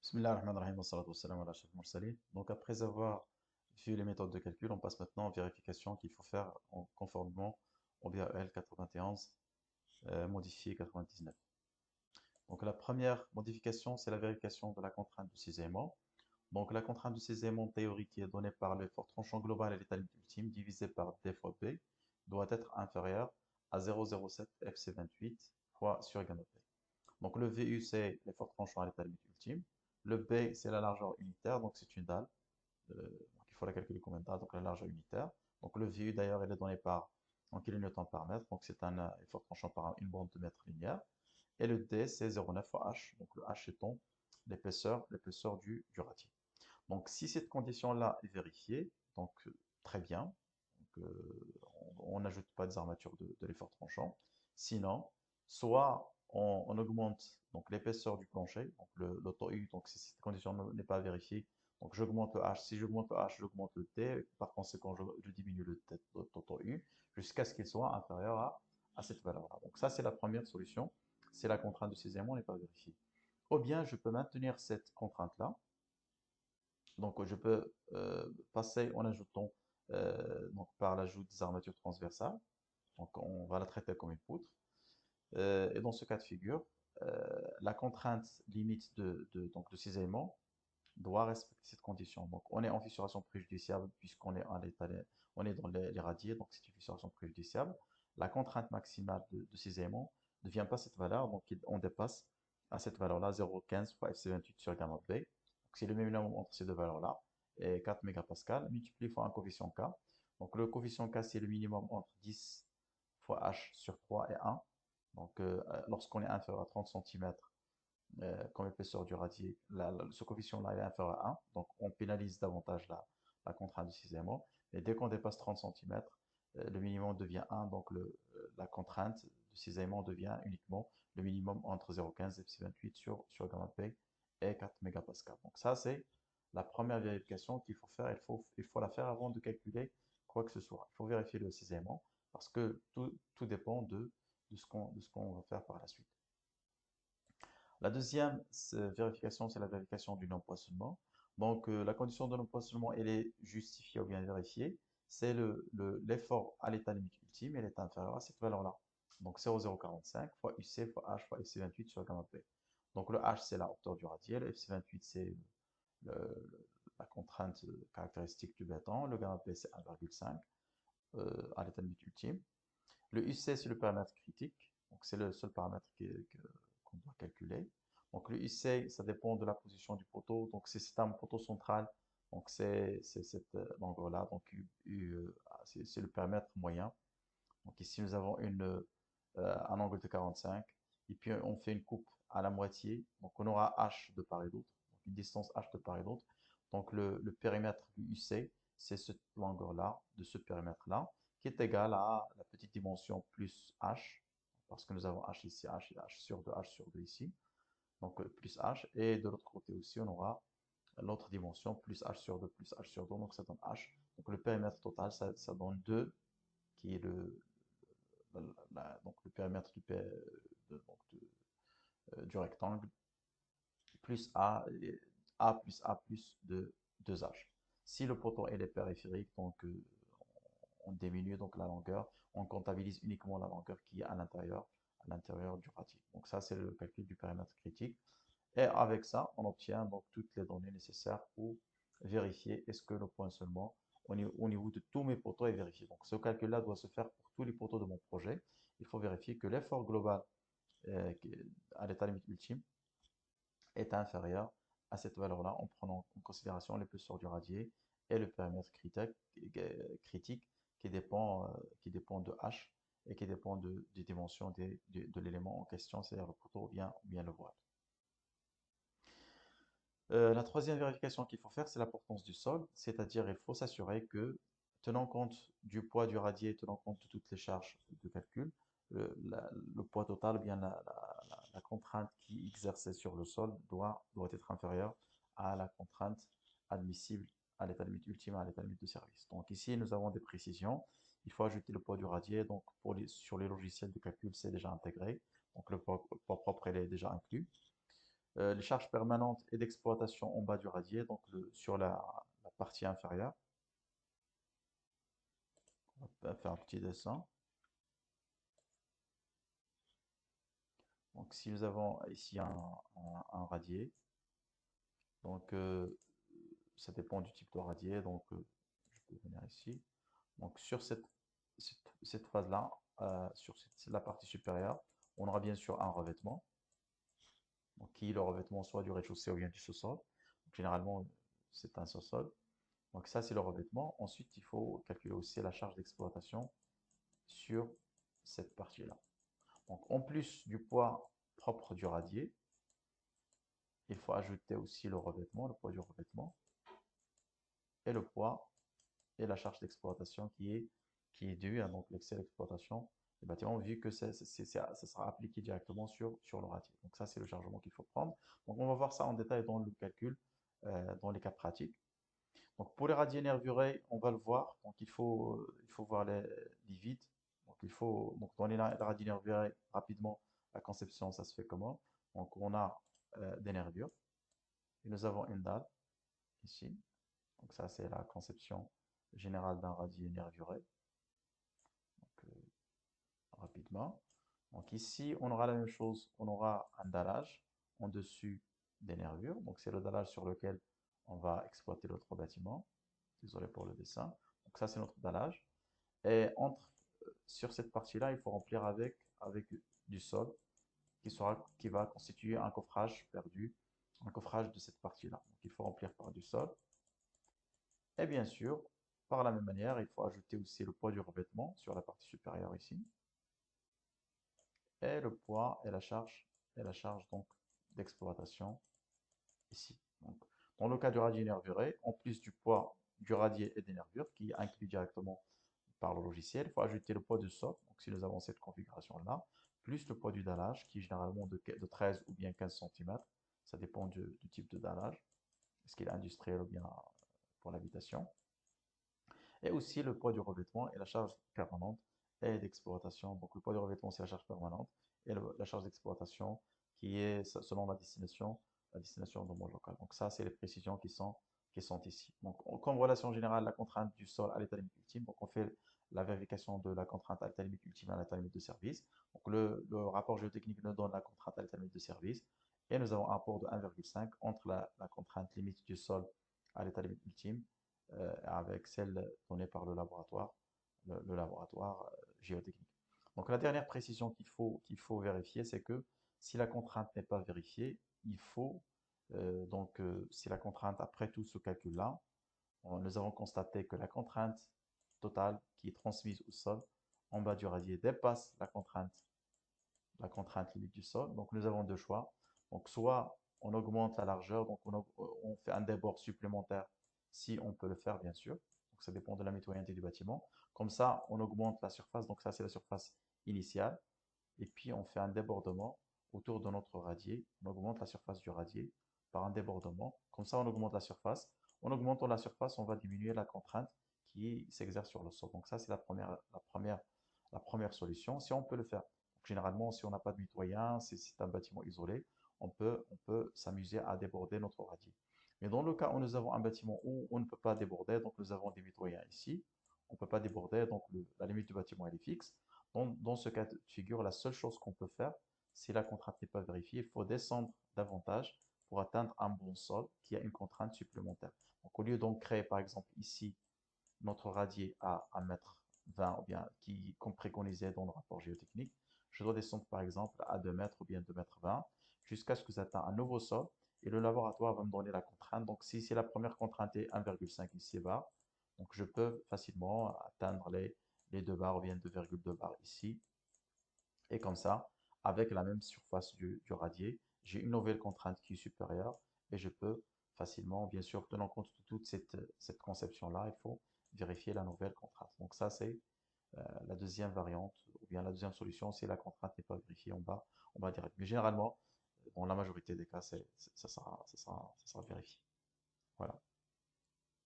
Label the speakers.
Speaker 1: Bismillah ar-Rahman ar-Rahim, wa salatu wa salam ala ashrafil mursalin. Donc après avoir vu les méthodes de calcul, on passe maintenant aux vérifications qu'il faut faire conformément au BAL 91 modifié 99. Donc la première modification, c'est la vérification de la contrainte de ces éléments. Donc la contrainte de ces éléments théoriques qui est donnée par l'effort tranchant global et l'état limite ultime divisé par D fois B doit être inférieur à 0,07 FC28 fois sur gamma P. Donc le VU, c'est l'effort tranchant à l'état limite ultime. Le B, c'est la largeur unitaire, donc c'est une dalle. Donc il faut la calculer comme une dalle, donc la largeur unitaire. Donc le VU, d'ailleurs, il est donné en kilonewtons par mètre, donc c'est un effort tranchant par une bande de mètre linéaire. Et le D, c'est 0,9 fois H, donc le H étant l'épaisseur du radier. Donc si cette condition-là est vérifiée, donc très bien, donc, on n'ajoute pas des armatures de l'effort tranchant. Sinon, soit on augmente donc l'épaisseur du plancher, donc l'auto-U, donc si cette condition n'est pas vérifiée, donc j'augmente le H. Si j'augmente le H, j'augmente le T. Par conséquent, je diminue le T d'auto-U jusqu'à ce qu'il soit inférieur à cette valeur-là. Donc ça, c'est la première solution. C'est la contrainte de ces éléments n'est pas vérifiée. Ou bien, je peux maintenir cette contrainte-là. Donc, je peux passer en ajoutant donc par l'ajout des armatures transversales. Donc, on va la traiter comme une poutre. Et dans ce cas de figure, la contrainte limite donc de ces éléments doit respecter cette condition. Donc, on est en fissuration préjudiciable puisqu'on est on est dans les radiers, donc c'est une fissuration préjudiciable. La contrainte maximale de ces éléments ne devient pas cette valeur, donc on dépasse à cette valeur-là 0,15 fois FC28 sur gamma B. Donc, c'est le minimum entre ces deux valeurs-là, et 4 mégapascales, multiplié fois un coefficient K. Donc, le coefficient K, c'est le minimum entre 10 fois H sur 3 et 1. Donc, lorsqu'on est inférieur à 30 cm comme épaisseur du radier, ce coefficient-là est inférieur à 1, donc on pénalise davantage la contrainte de cisaillement. Et dès qu'on dépasse 30 cm, le minimum devient 1, donc la contrainte de cisaillement devient uniquement le minimum entre 0,15 et FC28 sur gamma P et 4 mégapascales. Donc ça, c'est la première vérification qu'il faut faire. Il faut la faire avant de calculer quoi que ce soit. Il faut vérifier le cisaillement parce que tout dépend de ce qu'on va faire par la suite. La deuxième vérification, c'est la vérification du non-poissonnement. Donc, la condition de non-poissonnement, elle est justifiée ou bien vérifiée. C'est l'effort à l'état limite ultime, elle est inférieure à cette valeur-là. Donc, 0,045 fois UC fois H fois FC28 sur gamma P. Donc, le H, c'est la hauteur du radier, le FC28, c'est la contrainte caractéristique du béton, le gamma P, c'est 1,5 à l'état limite ultime. Le UC, c'est le paramètre critique. Donc, c'est le seul paramètre qu'on doit calculer. Donc, le UC, ça dépend de la position du poteau. Donc, c'est un poteau central. Donc, c'est cet angle-là. Donc, c'est le paramètre moyen. Donc, ici, nous avons un angle de 45. Et puis, on fait une coupe à la moitié. Donc, on aura H de part et d'autre. Donc, une distance H de part et d'autre. Donc, le périmètre du UC, c'est ce longueur-là, de ce périmètre-là, qui est égal à la petite dimension plus H, parce que nous avons H ici, H et H sur 2 ici. Donc, plus H. Et de l'autre côté aussi, on aura l'autre dimension, plus H sur 2, plus H sur 2. Donc, ça donne H. Donc, le périmètre total, ça donne 2, qui est donc le périmètre du rectangle, plus A, A plus A plus de 2H. Si le poteau est périphérique, donc on diminue donc la longueur, on comptabilise uniquement la longueur qui est à l'intérieur du radier. Donc ça, c'est le calcul du périmètre critique. Et avec ça, on obtient donc toutes les données nécessaires pour vérifier est-ce que le poinçonnement au niveau de tous mes poteaux est vérifié. Donc ce calcul-là doit se faire pour tous les poteaux de mon projet. Il faut vérifier que l'effort global euh, à l'état limite ultime est inférieur à cette valeur-là en prenant en considération l'épaisseur du radier et le périmètre critique qui dépend de H et qui dépend des dimensions de l'élément en question, c'est-à-dire le poteau ou bien le voile. La troisième vérification qu'il faut faire, c'est la portance du sol, c'est-à-dire il faut s'assurer que, tenant compte du poids du radier, tenant compte de toutes les charges de calcul, le poids total, ou bien la contrainte qui est exercée sur le sol doit être inférieure à la contrainte admissible à l'état limite ultime, à l'état limite de service. Donc ici, nous avons des précisions. Il faut ajouter le poids du radier. Donc sur les logiciels de calcul, c'est déjà intégré. Donc le poids propre, il est déjà inclus. Les charges permanentes et d'exploitation en bas du radier, donc sur la partie inférieure. On va faire un petit dessin. Donc si nous avons ici un radier, donc ça dépend du type de radier, donc je peux venir ici. Donc sur cette phase-là, sur la partie supérieure, on aura bien sûr un revêtement, donc qui est le revêtement soit du rez-de-chaussée ou bien du sous-sol. Donc, généralement, c'est un sous-sol. Donc ça, c'est le revêtement. Ensuite, il faut calculer aussi la charge d'exploitation sur cette partie-là. Donc en plus du poids propre du radier, il faut ajouter aussi le revêtement, le poids du revêtement, et le poids et la charge d'exploitation qui est due à donc l'excès d'exploitation du bâtiment, vu que ça sera appliqué directement sur le radier. Donc ça, c'est le chargement qu'il faut prendre. Donc on va voir ça en détail dans le calcul, dans les cas pratiques. Donc pour les radiers nervurés, on va le voir. Donc il faut voir les vides. Donc donc dans les radiers nervurés, rapidement, la conception, ça se fait comment? Donc on a des nervures et nous avons une dalle ici. Donc ça, c'est la conception générale d'un radier nervuré. Donc, rapidement. Donc ici, on aura la même chose. On aura un dallage en dessus des nervures. Donc c'est le dallage sur lequel on va exploiter l'autre bâtiment. Désolé pour le dessin. Donc ça, c'est notre dallage. Et sur cette partie-là, il faut remplir avec du sol qui va constituer un coffrage perdu, un coffrage de cette partie-là. Donc il faut remplir par du sol. Et bien sûr, par la même manière, il faut ajouter aussi le poids du revêtement sur la partie supérieure ici, et le poids et la charge donc d'exploitation ici. Donc, dans le cas du radier nervuré, en plus du poids du radier et des nervures, qui est inclus directement par le logiciel, il faut ajouter le poids du sol, donc si nous avons cette configuration-là, plus le poids du dallage, qui est généralement de 13 ou bien 15 cm, ça dépend du type de dallage, est-ce qu'il est industriel ou bien pour l'habitation, et aussi le poids du revêtement et la charge permanente et d'exploitation. Donc le poids du revêtement, c'est la charge permanente, et la charge d'exploitation qui est selon la destination de mon local. Donc ça, c'est les précisions qui sont ici. Donc comme relation générale, la contrainte du sol à l'état limite ultime, donc on fait la vérification de la contrainte à l'état limite ultime à l'état limite de service. Donc le rapport géotechnique nous donne la contrainte à l'état limite de service, et nous avons un rapport de 1,5 entre la contrainte limite du sol à l'état limite ultime avec celle donnée par le laboratoire géotechnique. Donc la dernière précision qu'il faut vérifier, c'est que si la contrainte n'est pas vérifiée, il faut, si la contrainte, après tout ce calcul-là, nous avons constaté que la contrainte totale qui est transmise au sol en bas du radier dépasse la contrainte limite du sol. Donc nous avons deux choix. Donc soit on augmente la largeur, donc on fait un débord supplémentaire si on peut le faire bien sûr. Donc ça dépend de la mitoyenneté du bâtiment. Comme ça, on augmente la surface, donc ça c'est la surface initiale. Et puis on fait un débordement autour de notre radier. On augmente la surface du radier par un débordement. Comme ça, on augmente la surface. En augmentant la surface, on va diminuer la contrainte qui s'exerce sur le sol. Donc ça, c'est la première solution. Si on peut le faire. Donc, généralement, si on n'a pas de mitoyen, c'est un bâtiment isolé, on peut s'amuser à déborder notre radier. Mais dans le cas où nous avons un bâtiment où on ne peut pas déborder, donc nous avons des mitoyens ici, on ne peut pas déborder, donc la limite du bâtiment elle est fixe. Dans ce cas de figure, la seule chose qu'on peut faire, si la contrainte n'est pas vérifiée, il faut descendre davantage pour atteindre un bon sol qui a une contrainte supplémentaire. Donc, au lieu d'en créer, par exemple, ici, notre radier à 1,20 m ou bien comme préconisé dans le rapport géotechnique, je dois descendre, par exemple, à 2 mètres ou bien 2,20 m jusqu'à ce que j'atteigne un nouveau sol et le laboratoire va me donner la contrainte. Donc, si la première contrainte est 1,5 ici bas, donc je peux facilement atteindre les 2 bars ou bien 2,2 bars ici. Et comme ça, avec la même surface du radier, j'ai une nouvelle contrainte qui est supérieure et je peux facilement, bien sûr, tenant compte de toute cette conception-là, il faut vérifier la nouvelle contrainte. Donc ça, c'est la deuxième variante, ou bien la deuxième solution, si la contrainte n'est pas vérifiée en bas direct. Mais généralement, dans la majorité des cas, ça sera vérifié. Voilà.